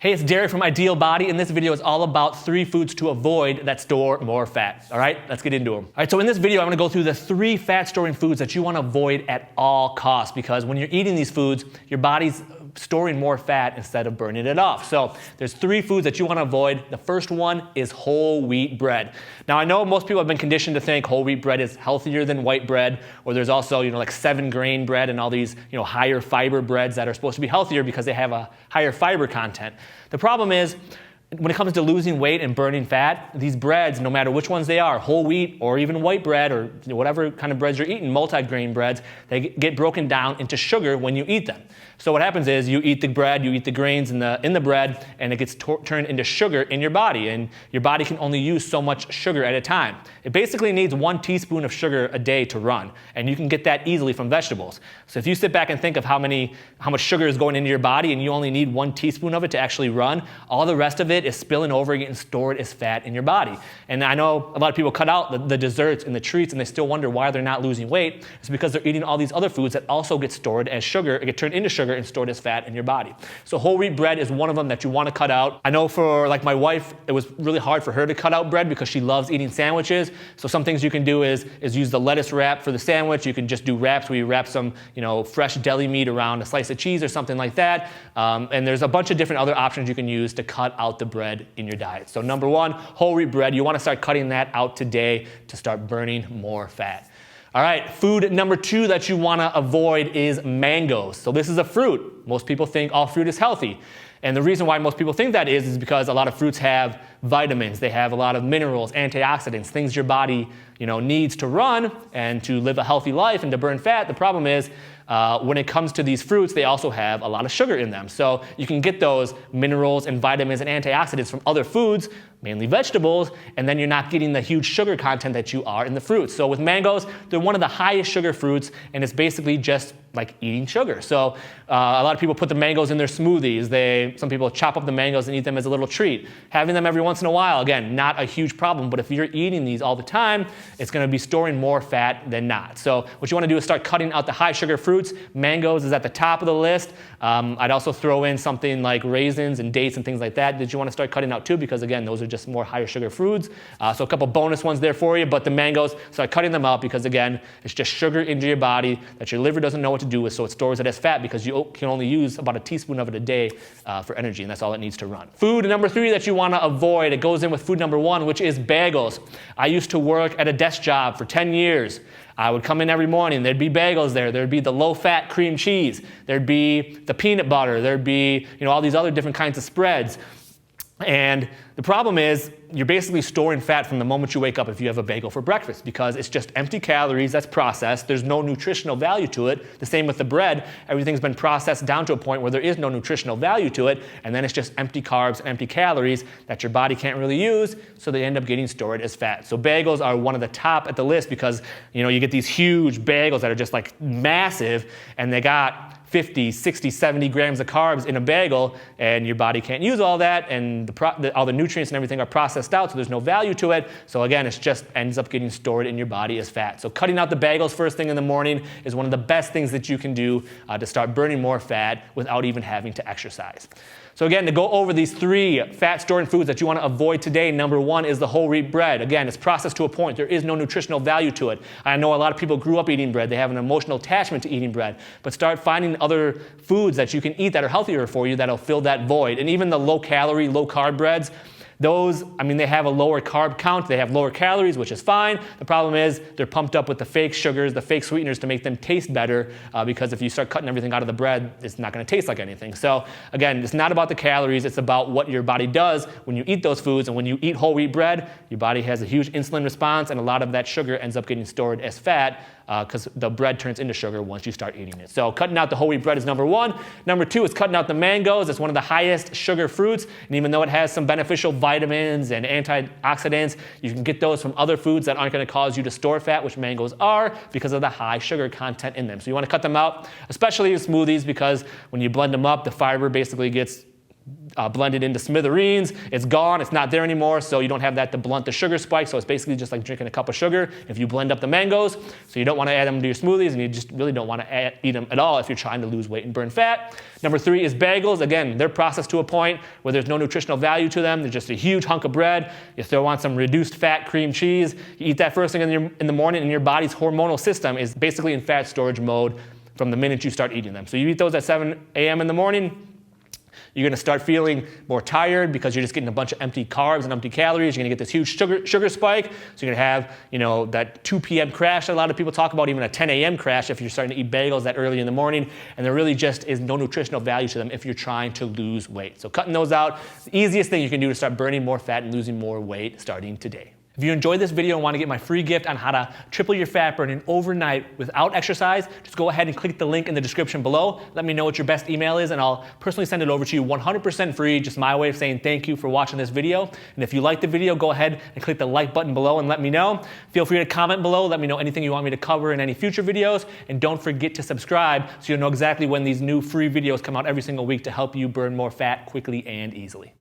Hey, it's Derek from Ideal Body, and this video is all about 3 foods to avoid that store more fat. All right, let's get into them. All right, so in this video, I'm gonna go through the 3 fat-storing foods that you wanna avoid at all costs, because when you're eating these foods, your body's storing more fat instead of burning it off. So there's 3 foods that you wanna avoid. The first one is whole wheat bread. Now, I know most people have been conditioned to think whole wheat bread is healthier than white bread, or there's also, like 7-grain bread and all these, higher fiber breads that are supposed to be healthier because they have a higher fiber content. The problem is, when it comes to losing weight and burning fat, these breads, no matter which ones they are, whole wheat or even white bread or whatever kind of breads you're eating, multi-grain breads, they get broken down into sugar when you eat them. So what happens is you eat the bread, you eat the grains in the bread, and it gets turned into sugar in your body, and your body can only use so much sugar at a time. It basically needs 1 teaspoon of sugar a day to run, and you can get that easily from vegetables. So if you sit back and think of how much sugar is going into your body and you only need 1 teaspoon of it to actually run, all the rest of it is spilling over and getting stored as fat in your body. And I know a lot of people cut out the desserts and the treats and they still wonder why they're not losing weight. It's because they're eating all these other foods that also get stored as sugar, get turned into sugar and stored as fat in your body. So whole wheat bread is one of them that you want to cut out. I know for my wife, it was really hard for her to cut out bread because she loves eating sandwiches. So some things you can do is use the lettuce wrap for the sandwich. You can just do wraps where you wrap some fresh deli meat around a slice of cheese or something like that. And there's a bunch of different other options you can use to cut out the bread in your diet. So number 1, whole wheat bread. You want to start cutting that out today to start burning more fat. All right, food number 2 that you want to avoid is mangoes. So this is a fruit. Most people think all fruit is healthy. And the reason why most people think that is because a lot of fruits have vitamins. They have a lot of minerals, antioxidants, things your body needs to run and to live a healthy life and to burn fat. The problem is when it comes to these fruits, they also have a lot of sugar in them. So you can get those minerals and vitamins and antioxidants from other foods, mainly vegetables, and then you're not getting the huge sugar content that you are in the fruits. So with mangoes, they're one of the highest sugar fruits, and it's basically just like eating sugar. So a lot of people put the mangoes in their smoothies. Some people chop up the mangoes and eat them as a little treat. Having them every once in a while, again, not a huge problem, but if you're eating these all the time, it's going to be storing more fat than not. So what you want to do is start cutting out the high sugar fruits. Mangoes is at the top of the list. I'd also throw in something like raisins and dates and things like that you want to start cutting out too, because again, those are just more higher sugar foods. So a couple bonus ones there for you, but the mangoes, start cutting them out because again, it's just sugar into your body that your liver doesn't know what to do with, so it stores it as fat because you can only use about a teaspoon of it a day for energy, and that's all it needs to run. Food number 3 that you want to avoid, it goes in with food number 1, which is bagels. I used to work at a desk job for 10 years. I would come in every morning, there'd be bagels there, there'd be the low-fat cream cheese, there'd be the peanut butter, there'd be all these other different kinds of spreads. And the problem is you're basically storing fat from the moment you wake up if you have a bagel for breakfast, because it's just empty calories that's processed. There's no nutritional value to it. The same with the bread. Everything's been processed down to a point where there is no nutritional value to it, and then it's just empty carbs, empty calories that your body can't really use, so they end up getting stored as fat. So bagels are one of the top at the list because you get these huge bagels that are just like massive, and they got 50, 60, 70 grams of carbs in a bagel, and your body can't use all that, and all the nutrients and everything are processed out, so there's no value to it. So again, it just ends up getting stored in your body as fat. So cutting out the bagels first thing in the morning is one of the best things that you can do to start burning more fat without even having to exercise. So again, to go over these 3 fat-storing foods that you want to avoid today, number 1 is the whole wheat bread. Again, it's processed to a point. There is no nutritional value to it. I know a lot of people grew up eating bread. They have an emotional attachment to eating bread. But start finding other foods that you can eat that are healthier for you that'll fill that void. And even the low-calorie, low-carb breads, those, they have a lower carb count, they have lower calories, which is fine. The problem is they're pumped up with the fake sugars, the fake sweeteners to make them taste better, because if you start cutting everything out of the bread, it's not going to taste like anything. So again, it's not about the calories, it's about what your body does when you eat those foods. And when you eat whole wheat bread, your body has a huge insulin response, and a lot of that sugar ends up getting stored as fat because the bread turns into sugar once you start eating it. So cutting out the whole wheat bread is number 1. Number 2 is cutting out the mangoes. It's one of the highest sugar fruits, and even though it has some beneficial vitamins and antioxidants, you can get those from other foods that aren't going to cause you to store fat, which mangoes are, because of the high sugar content in them. So you want to cut them out, especially in smoothies, because when you blend them up, the fiber basically gets blended into smithereens. It's gone. It's not there anymore, so you don't have that to blunt the sugar spike. So it's basically just like drinking a cup of sugar if you blend up the mangoes. So you don't want to add them to your smoothies, and you just really don't want to eat them at all if you're trying to lose weight and burn fat. Number 3 is bagels. Again, they're processed to a point where there's no nutritional value to them. They're just a huge hunk of bread. You throw on some reduced fat cream cheese. You eat that first thing in the morning, and your body's hormonal system is basically in fat storage mode from the minute you start eating them. So you eat those at 7 a.m. in the morning, you're going to start feeling more tired because you're just getting a bunch of empty carbs and empty calories. You're going to get this huge sugar spike. So you're going to have, that 2 p.m. crash that a lot of people talk about, even a 10 a.m. crash if you're starting to eat bagels that early in the morning. And there really just is no nutritional value to them if you're trying to lose weight. So cutting those out is the easiest thing you can do to start burning more fat and losing more weight starting today. If you enjoyed this video and want to get my free gift on how to triple your fat burning overnight without exercise, just go ahead and click the link in the description below. Let me know what your best email is, and I'll personally send it over to you 100% free, just my way of saying thank you for watching this video. And if you like the video, go ahead and click the like button below and let me know. Feel free to comment below. Let me know anything you want me to cover in any future videos. And don't forget to subscribe so you'll know exactly when these new free videos come out every single week to help you burn more fat quickly and easily.